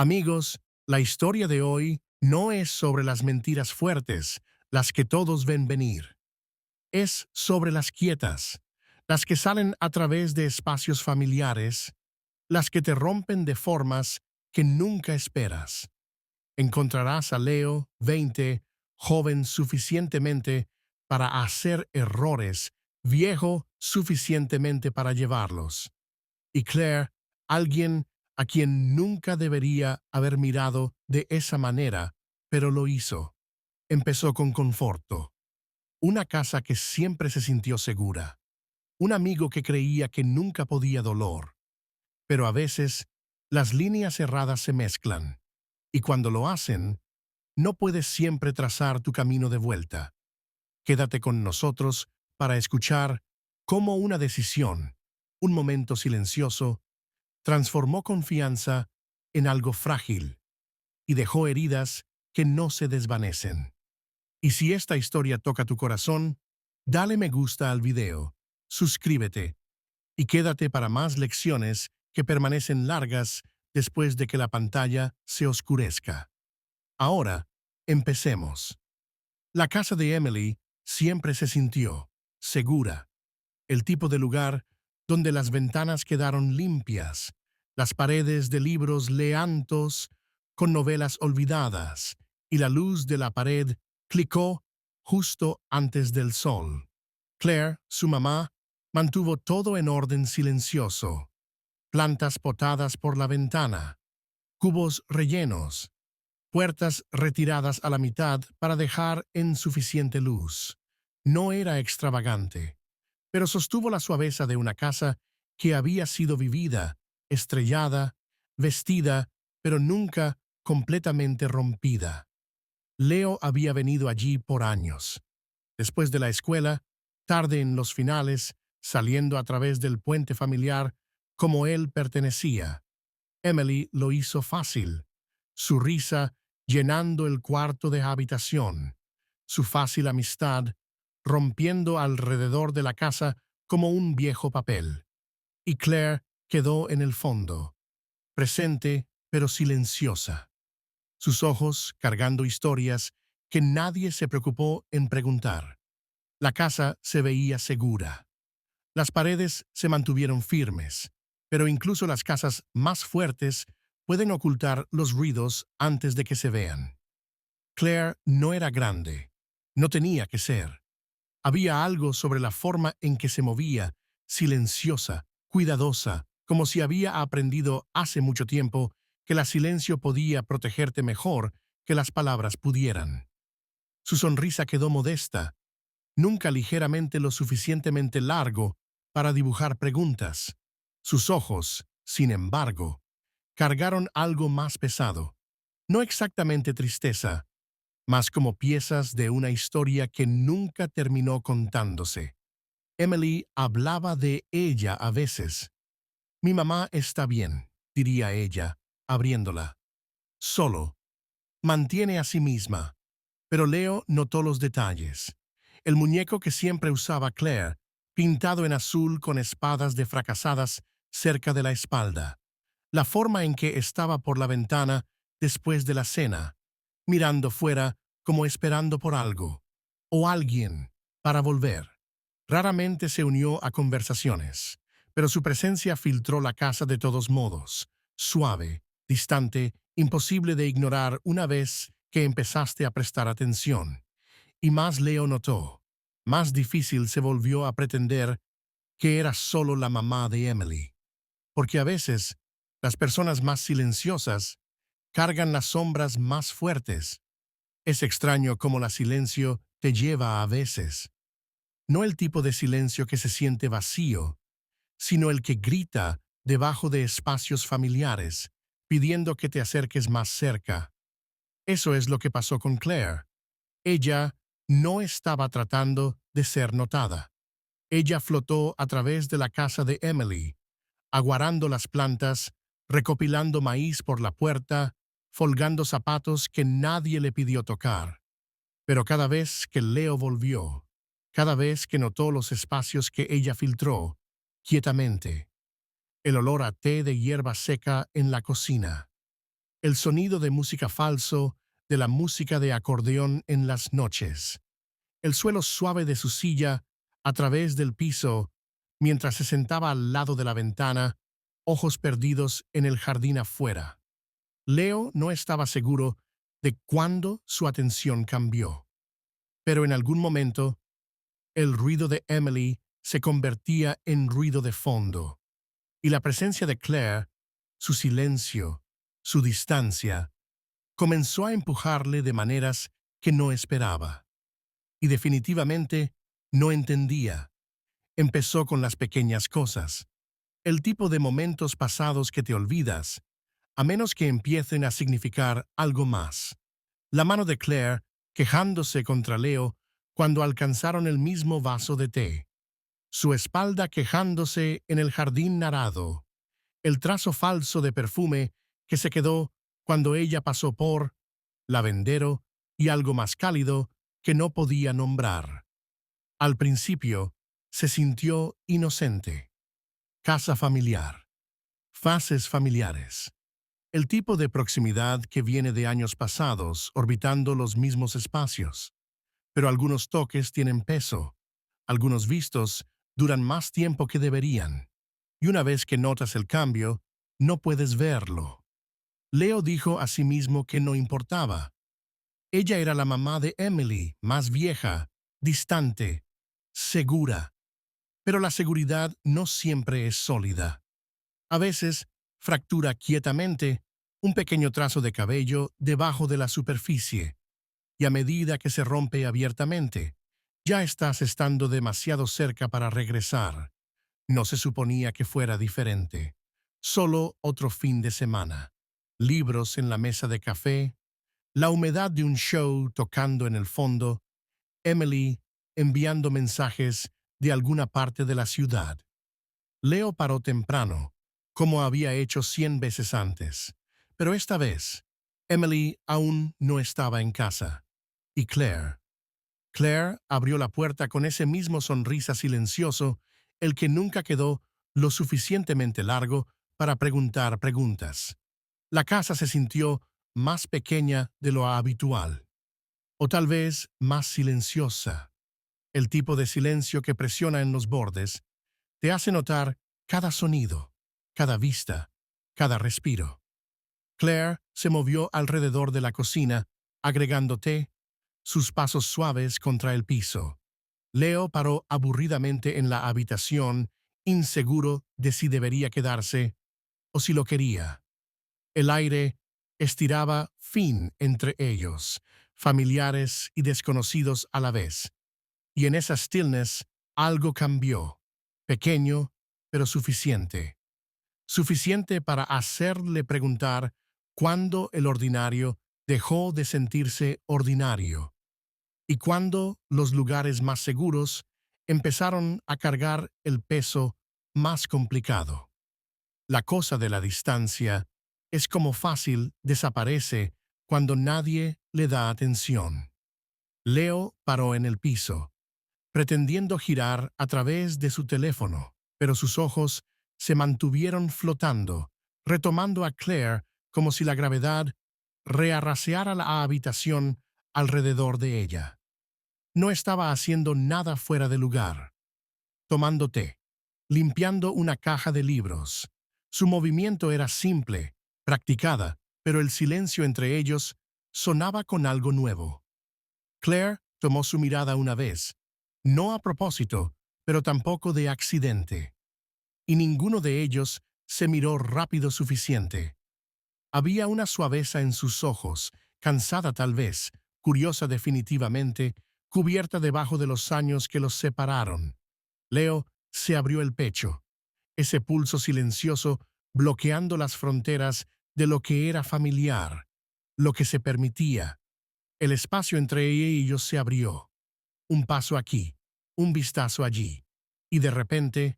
Amigos, la historia de hoy no es sobre las mentiras fuertes, las que todos ven venir. Es sobre las quietas, las que salen a través de espacios familiares, las que te rompen de formas que nunca esperas. Encontrarás a Leo, 20, joven suficientemente para hacer errores, viejo suficientemente para llevarlos. Y Claire, alguien a quien nunca debería haber mirado de esa manera, pero lo hizo. Empezó con conforto. Una casa que siempre se sintió segura. Un amigo que creía que nunca podía dolor. Pero a veces, las líneas erradas se mezclan. Y cuando lo hacen, no puedes siempre trazar tu camino de vuelta. Quédate con nosotros para escuchar cómo una decisión, un momento silencioso, transformó confianza en algo frágil y dejó heridas que no se desvanecen. Y si esta historia toca tu corazón, dale me gusta al video, suscríbete y quédate para más lecciones que permanecen largas después de que la pantalla se oscurezca. Ahora, empecemos. La casa de Emily siempre se sintió segura, el tipo de lugar donde las ventanas quedaron limpias, las paredes de libros leantos con novelas olvidadas, y la luz de la pared clicó justo antes del sol. Claire, su mamá, mantuvo todo en orden silencioso. Plantas potadas por la ventana, cubos rellenos, puertas retiradas a la mitad para dejar en suficiente luz. No era extravagante, pero sostuvo la suaveza de una casa que había sido vivida, estrellada, vestida, pero nunca completamente rompida. Leo había venido allí por años. Después de la escuela, tarde en los finales, saliendo a través del puente familiar, como él pertenecía. Emily lo hizo fácil. Su risa llenando el cuarto de habitación. Su fácil amistad rompiendo alrededor de la casa como un viejo papel. Y Claire quedó en el fondo, presente pero silenciosa. Sus ojos cargando historias que nadie se preocupó en preguntar. La casa se veía segura. Las paredes se mantuvieron firmes, pero incluso las casas más fuertes pueden ocultar los ruidos antes de que se vean. Claire no era grande, no tenía que ser. Había algo sobre la forma en que se movía, silenciosa, cuidadosa, como si había aprendido hace mucho tiempo que el silencio podía protegerte mejor que las palabras pudieran. Su sonrisa quedó modesta, nunca ligeramente lo suficientemente largo para dibujar preguntas. Sus ojos, sin embargo, cargaron algo más pesado. No exactamente tristeza, más como piezas de una historia que nunca terminó contándose. Emily hablaba de ella a veces. Mi mamá está bien, diría ella, abriéndola. Solo. Mantiene a sí misma. Pero Leo notó los detalles. El muñeco que siempre usaba Claire, pintado en azul con espadas de fracasadas cerca de la espalda. La forma en que estaba por la ventana después de la cena, mirando fuera como esperando por algo, o alguien, para volver. Raramente se unió a conversaciones, pero su presencia filtró la casa de todos modos, suave, distante, imposible de ignorar una vez que empezaste a prestar atención. Y más Leo notó, más difícil se volvió a pretender que era solo la mamá de Emily. Porque a veces, las personas más silenciosas cargan las sombras más fuertes. Es extraño cómo la silencio te lleva a veces. No el tipo de silencio que se siente vacío, sino el que grita debajo de espacios familiares, pidiendo que te acerques más cerca. Eso es lo que pasó con Claire. Ella no estaba tratando de ser notada. Ella flotó a través de la casa de Emily, aguarando las plantas, recopilando maíz por la puerta, folgando zapatos que nadie le pidió tocar. Pero cada vez que Leo volvió, cada vez que notó los espacios que ella filtró, quietamente, el olor a té de hierba seca en la cocina, el sonido de música falso, de la música de acordeón en las noches, el suelo suave de su silla a través del piso mientras se sentaba al lado de la ventana, ojos perdidos en el jardín afuera. Leo no estaba seguro de cuándo su atención cambió, pero en algún momento el ruido de Emily se convertía en ruido de fondo, y la presencia de Claire, su silencio, su distancia, comenzó a empujarle de maneras que no esperaba. Y definitivamente no entendía. Empezó con las pequeñas cosas, el tipo de momentos pasados que te olvidas, a menos que empiecen a significar algo más. La mano de Claire quejándose contra Leo cuando alcanzaron el mismo vaso de té. Su espalda quejándose en el jardín narado. El trazo falso de perfume que se quedó cuando ella pasó por lavandero y algo más cálido que no podía nombrar. Al principio, se sintió inocente. Casa familiar. Fases familiares. El tipo de proximidad que viene de años pasados orbitando los mismos espacios. Pero algunos toques tienen peso. Algunos vistos duran más tiempo que deberían. Y una vez que notas el cambio, no puedes verlo. Leo dijo a sí mismo que no importaba. Ella era la mamá de Emily, más vieja, distante, segura. Pero la seguridad no siempre es sólida. A veces, fractura quietamente un pequeño trazo de cabello debajo de la superficie, y a medida que se rompe abiertamente, ya estás estando demasiado cerca para regresar. No se suponía que fuera diferente. Solo otro fin de semana. Libros en la mesa de café, la humedad de un show tocando en el fondo, Emily enviando mensajes de alguna parte de la ciudad. Leo paró temprano, como había hecho 100 veces antes, pero esta vez, Emily aún no estaba en casa. Y Claire abrió la puerta con ese mismo sonrisa silencioso, el que nunca quedó lo suficientemente largo para preguntar preguntas. La casa se sintió más pequeña de lo habitual, o tal vez más silenciosa. El tipo de silencio que presiona en los bordes te hace notar cada sonido, cada vista, cada respiro. Claire se movió alrededor de la cocina, agregando té, sus pasos suaves contra el piso. Leo paró aburridamente en la habitación, inseguro de si debería quedarse o si lo quería. El aire estiraba fin entre ellos, familiares y desconocidos a la vez. Y en esa stillness algo cambió, pequeño pero suficiente. Suficiente para hacerle preguntar cuándo el ordinario dejó de sentirse ordinario y cuándo los lugares más seguros empezaron a cargar el peso más complicado. La cosa de la distancia es como fácil desaparece cuando nadie le da atención. Leo paró en el piso, pretendiendo girar a través de su teléfono, pero sus ojos se mantuvieron flotando, retomando a Claire como si la gravedad rearraseara la habitación alrededor de ella. No estaba haciendo nada fuera de lugar. Tomando té, limpiando una caja de libros. Su movimiento era simple, practicada, pero el silencio entre ellos sonaba con algo nuevo. Claire tomó su mirada una vez, no a propósito, pero tampoco de accidente. Y ninguno de ellos se miró rápido suficiente. Había una suaveza en sus ojos, cansada tal vez, curiosa definitivamente, cubierta debajo de los años que los separaron. Leo se abrió el pecho, ese pulso silencioso bloqueando las fronteras de lo que era familiar, lo que se permitía. El espacio entre ella y ellos se abrió. Un paso aquí, un vistazo allí, y de repente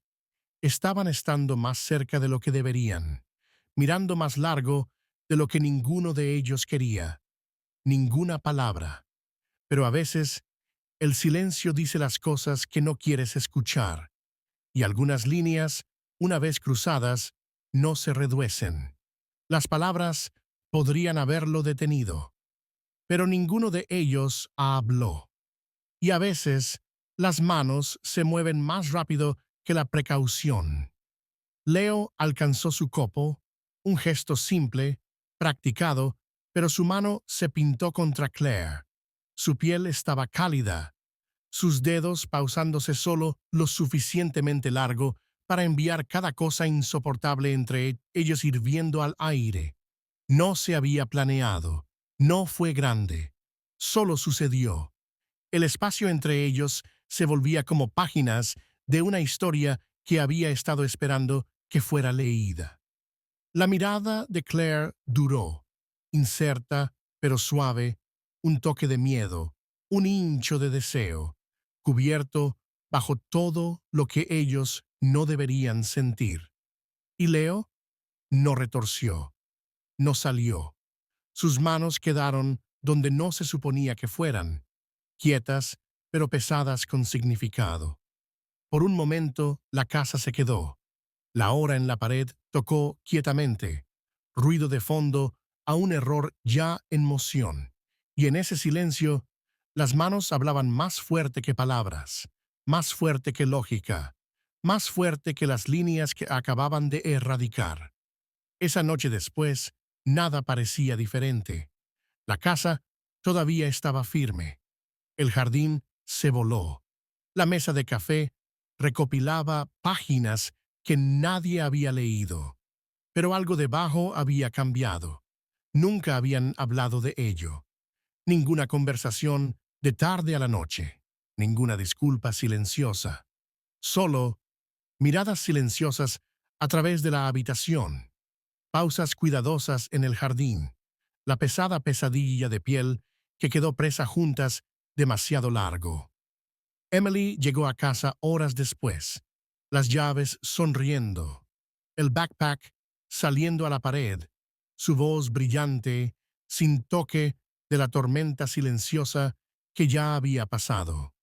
estaban estando más cerca de lo que deberían, mirando más largo de lo que ninguno de ellos quería. Ninguna palabra. Pero a veces, el silencio dice las cosas que no quieres escuchar, y algunas líneas, una vez cruzadas, no se reducen. Las palabras podrían haberlo detenido, pero ninguno de ellos habló. Y a veces las manos se mueven más rápido que la precaución. Leo alcanzó su copo, un gesto simple, practicado, pero su mano se pintó contra Claire. Su piel estaba cálida, sus dedos pausándose solo lo suficientemente largo para enviar cada cosa insoportable entre ellos hirviendo al aire. No se había planeado, no fue grande, solo sucedió. El espacio entre ellos se volvía como páginas de una historia que había estado esperando que fuera leída. La mirada de Claire duró, incerta pero suave, un toque de miedo, un hincho de deseo, cubierto bajo todo lo que ellos no deberían sentir. Y Leo no retorció, no salió. Sus manos quedaron donde no se suponía que fueran, quietas pero pesadas con significado. Por un momento la casa se quedó. La hora en la pared tocó quietamente, ruido de fondo a un error ya en moción. Y en ese silencio, las manos hablaban más fuerte que palabras, más fuerte que lógica, más fuerte que las líneas que acababan de erradicar. Esa noche después, nada parecía diferente. La casa todavía estaba firme. El jardín se voló. La mesa de café recopilaba páginas que nadie había leído. Pero algo debajo había cambiado. Nunca habían hablado de ello. Ninguna conversación de tarde a la noche. Ninguna disculpa silenciosa. Solo miradas silenciosas a través de la habitación. Pausas cuidadosas en el jardín. La pesada pesadilla de piel que quedó presa juntas demasiado largo. Emily llegó a casa horas después, las llaves sonriendo, el backpack saliendo a la pared, su voz brillante, sin toque de la tormenta silenciosa que ya había pasado.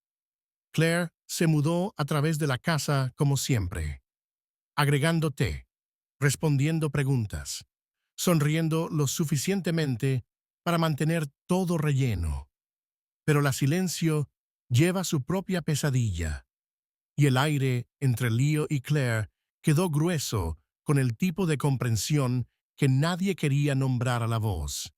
Claire se mudó a través de la casa como siempre, agregando té, respondiendo preguntas, sonriendo lo suficientemente para mantener todo relleno. Pero la silencio lleva su propia pesadilla, y el aire entre Leo y Claire quedó grueso con el tipo de comprensión que nadie quería nombrar a la voz.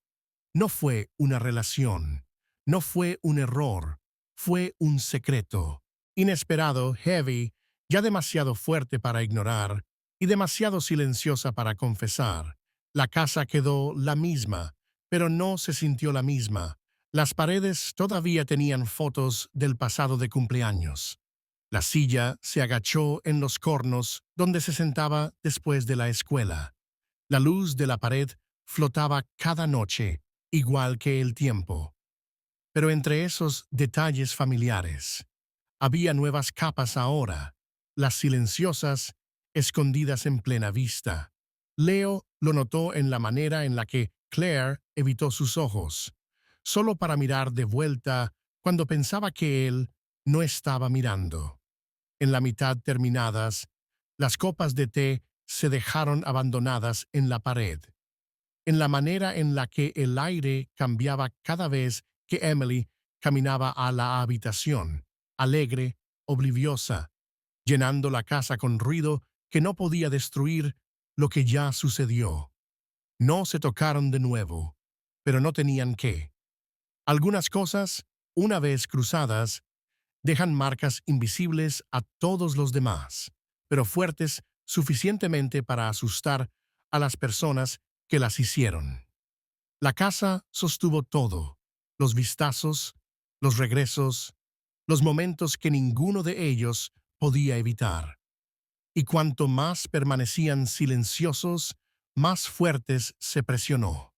No fue una relación, no fue un error, fue un secreto. Inesperado, heavy, ya demasiado fuerte para ignorar y demasiado silenciosa para confesar. La casa quedó la misma, pero no se sintió la misma. Las paredes todavía tenían fotos del pasado de cumpleaños. La silla se agachó en los cornos donde se sentaba después de la escuela. La luz de la pared flotaba cada noche, igual que el tiempo. Pero entre esos detalles familiares, había nuevas capas ahora, las silenciosas, escondidas en plena vista. Leo lo notó en la manera en la que Claire evitó sus ojos, solo para mirar de vuelta cuando pensaba que él no estaba mirando. En la mitad terminadas, las copas de té se dejaron abandonadas en la pared, en la manera en la que el aire cambiaba cada vez que Emily caminaba a la habitación, alegre, obliviosa, llenando la casa con ruido que no podía destruir lo que ya sucedió. No se tocaron de nuevo, pero no tenían que. Algunas cosas, una vez cruzadas, dejan marcas invisibles a todos los demás, pero fuertes suficientemente para asustar a las personas que las hicieron. La casa sostuvo todo, los vistazos, los regresos, los momentos que ninguno de ellos podía evitar. Y cuanto más permanecían silenciosos, más fuertes se presionó.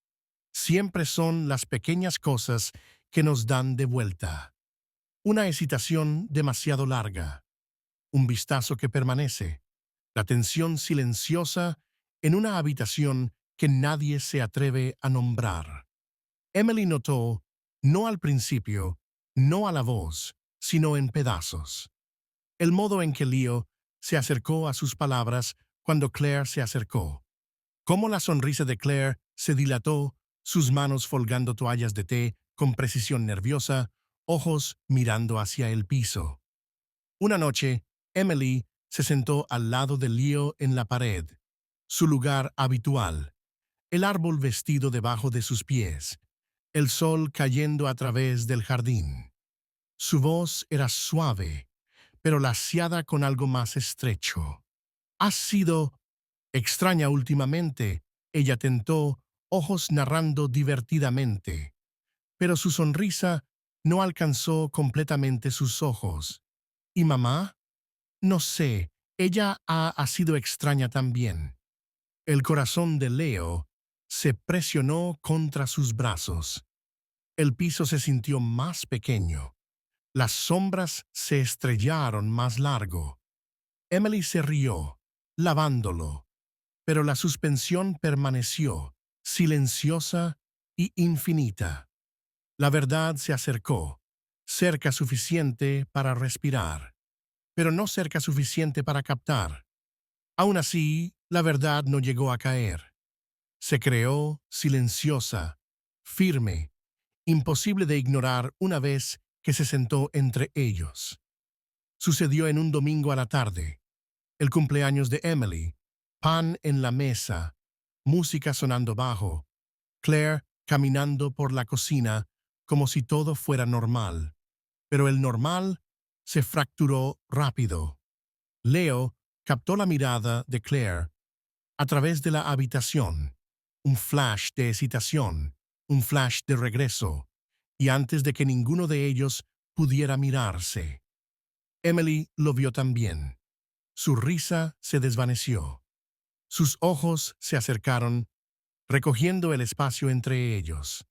Siempre son las pequeñas cosas que nos dan de vuelta. Una hesitación demasiado larga, un vistazo que permanece, la tensión silenciosa en una habitación que nadie se atreve a nombrar. Emily notó, no al principio, no a la voz, sino en pedazos. El modo en que Leo se acercó a sus palabras cuando Claire se acercó. Cómo la sonrisa de Claire se dilató sus manos folgando toallas de té con precisión nerviosa, ojos mirando hacia el piso. Una noche, Emily se sentó al lado de Leo en la pared, su lugar habitual, el árbol vestido debajo de sus pies, el sol cayendo a través del jardín. Su voz era suave, pero laciada con algo más estrecho. «Has sido extraña últimamente», ella tentó, ojos narrando divertidamente, pero su sonrisa no alcanzó completamente sus ojos. «¿Y mamá?» «No sé, ella ha sido extraña también». El corazón de Leo se presionó contra sus brazos. El piso se sintió más pequeño. Las sombras se estrellaron más largo. Emily se rió, lavándolo, pero la suspensión permaneció, silenciosa y infinita. La verdad se acercó, cerca suficiente para respirar, pero no cerca suficiente para captar. Aún así, la verdad no llegó a caer. Se creó silenciosa, firme, imposible de ignorar una vez que se sentó entre ellos. Sucedió en un domingo a la tarde, el cumpleaños de Emily, pan en la mesa, música sonando bajo, Claire caminando por la cocina como si todo fuera normal. Pero el normal se fracturó rápido. Leo captó la mirada de Claire a través de la habitación, un flash de excitación, un flash de regreso, y antes de que ninguno de ellos pudiera mirarse, Emily lo vio también. Su risa se desvaneció. Sus ojos se acercaron, recogiendo el espacio entre ellos.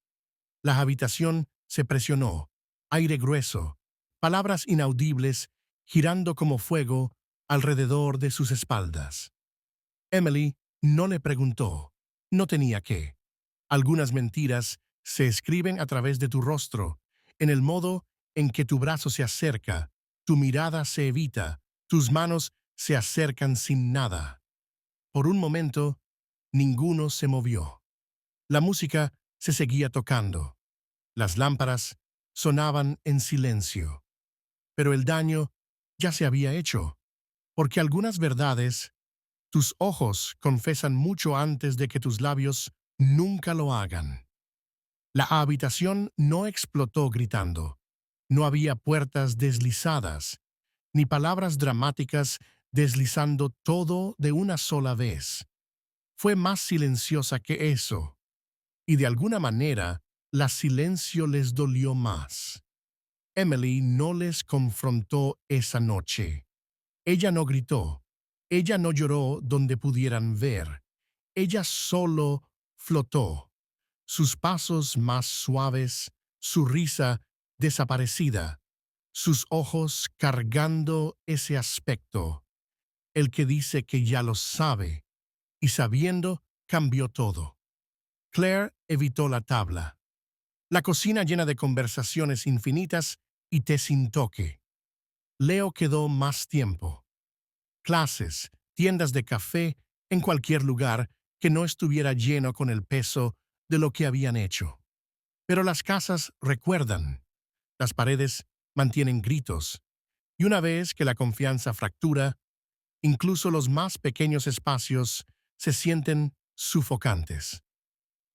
La habitación se presionó, aire grueso, palabras inaudibles girando como fuego alrededor de sus espaldas. Emily no le preguntó. No tenía que. Algunas mentiras se escriben a través de tu rostro, en el modo en que tu brazo se acerca, tu mirada se evita, tus manos se acercan sin nada. Por un momento, ninguno se movió. La música se seguía tocando. Las lámparas sonaban en silencio. Pero el daño ya se había hecho, porque algunas verdades tus ojos confesan mucho antes de que tus labios nunca lo hagan. La habitación no explotó gritando. No había puertas deslizadas, ni palabras dramáticas deslizando todo de una sola vez. Fue más silenciosa que eso, y de alguna manera, la silencio les dolió más. Emily no les confrontó esa noche. Ella no gritó. Ella no lloró donde pudieran ver. Ella solo flotó. Sus pasos más suaves, su risa desaparecida, sus ojos cargando ese aspecto, el que dice que ya lo sabe, y sabiendo cambió todo. Claire evitó la tabla. La cocina llena de conversaciones infinitas y té sin toque. Leo quedó más tiempo. Clases, tiendas de café, en cualquier lugar que no estuviera lleno con el peso de lo que habían hecho. Pero las casas recuerdan. Las paredes mantienen gritos. Y una vez que la confianza fractura, incluso los más pequeños espacios se sienten sufocantes.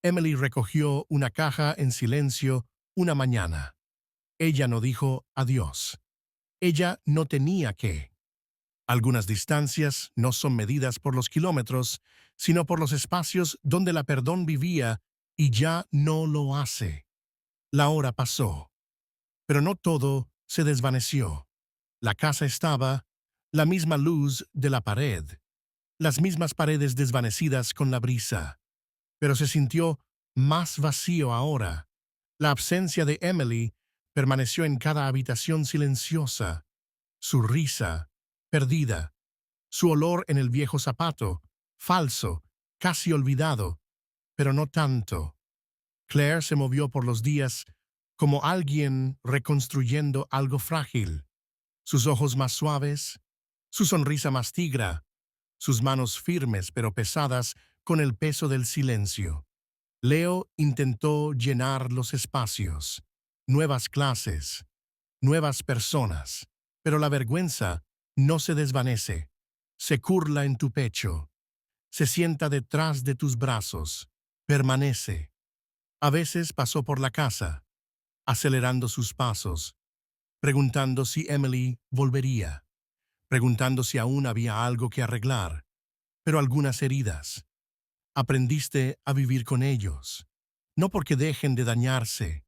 Emily recogió una caja en silencio una mañana. Ella no dijo adiós. Ella no tenía que. Algunas distancias no son medidas por los kilómetros, sino por los espacios donde la perdón vivía y ya no lo hace. La hora pasó, pero no todo se desvaneció. La casa estaba, la misma luz de la pared, las mismas paredes desvanecidas con la brisa, pero se sintió más vacío ahora. La ausencia de Emily permaneció en cada habitación silenciosa, su risa, perdida, su olor en el viejo zapato, falso, casi olvidado, pero no tanto. Claire se movió por los días como alguien reconstruyendo algo frágil. Sus ojos más suaves, su sonrisa más tigra, sus manos firmes pero pesadas con el peso del silencio. Leo intentó llenar los espacios, nuevas clases, nuevas personas, pero la vergüenza no se desvanece, se curla en tu pecho, se sienta detrás de tus brazos, permanece. A veces pasó por la casa, acelerando sus pasos, preguntando si Emily volvería, preguntando si aún había algo que arreglar, pero algunas heridas. Aprendiste a vivir con ellos, no porque dejen de dañarse,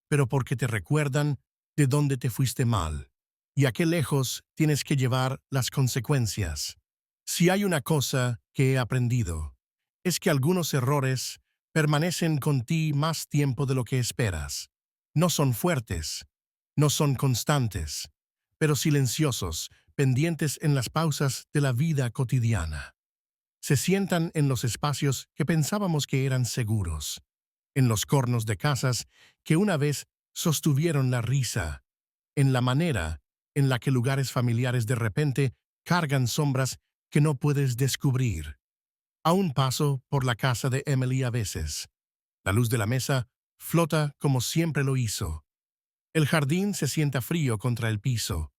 pero porque te recuerdan de dónde te fuiste mal y a qué lejos tienes que llevar las consecuencias. Si hay una cosa que he aprendido, es que algunos errores permanecen con ti más tiempo de lo que esperas. No son fuertes, no son constantes, pero silenciosos, pendientes en las pausas de la vida cotidiana. Se sientan en los espacios que pensábamos que eran seguros, en los cornos de casas que una vez sostuvieron la risa, en la manera en la que lugares familiares de repente cargan sombras que no puedes descubrir. Aún paso por la casa de Emily a veces. La luz de la mesa flota como siempre lo hizo. El jardín se sienta frío contra el piso,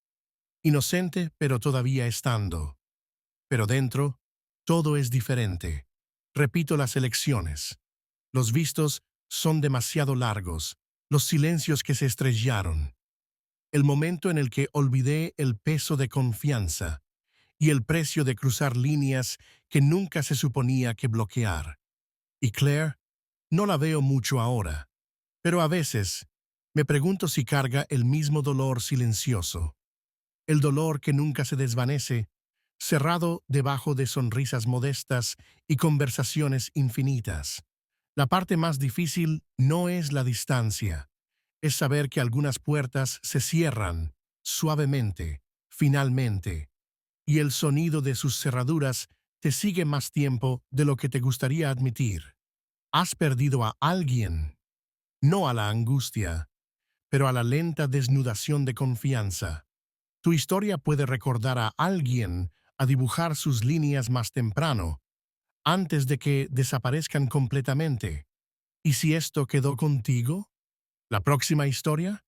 inocente pero todavía estando. Pero dentro, todo es diferente. Repito las elecciones. Los vistos son demasiado largos, los silencios que se estrellaron. El momento en el que olvidé el peso de confianza y el precio de cruzar líneas que nunca se suponía que bloquear. Y Claire, no la veo mucho ahora, pero a veces me pregunto si carga el mismo dolor silencioso, el dolor que nunca se desvanece, cerrado debajo de sonrisas modestas y conversaciones infinitas. La parte más difícil no es la distancia, es saber que algunas puertas se cierran suavemente, finalmente, y el sonido de sus cerraduras te sigue más tiempo de lo que te gustaría admitir. Has perdido a alguien, no a la angustia, pero a la lenta desnudación de confianza. Tu historia puede recordar a alguien a dibujar sus líneas más temprano, antes de que desaparezcan completamente. ¿Y si esto quedó contigo? ¿La próxima historia?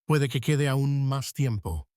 Puede que quede aún más tiempo.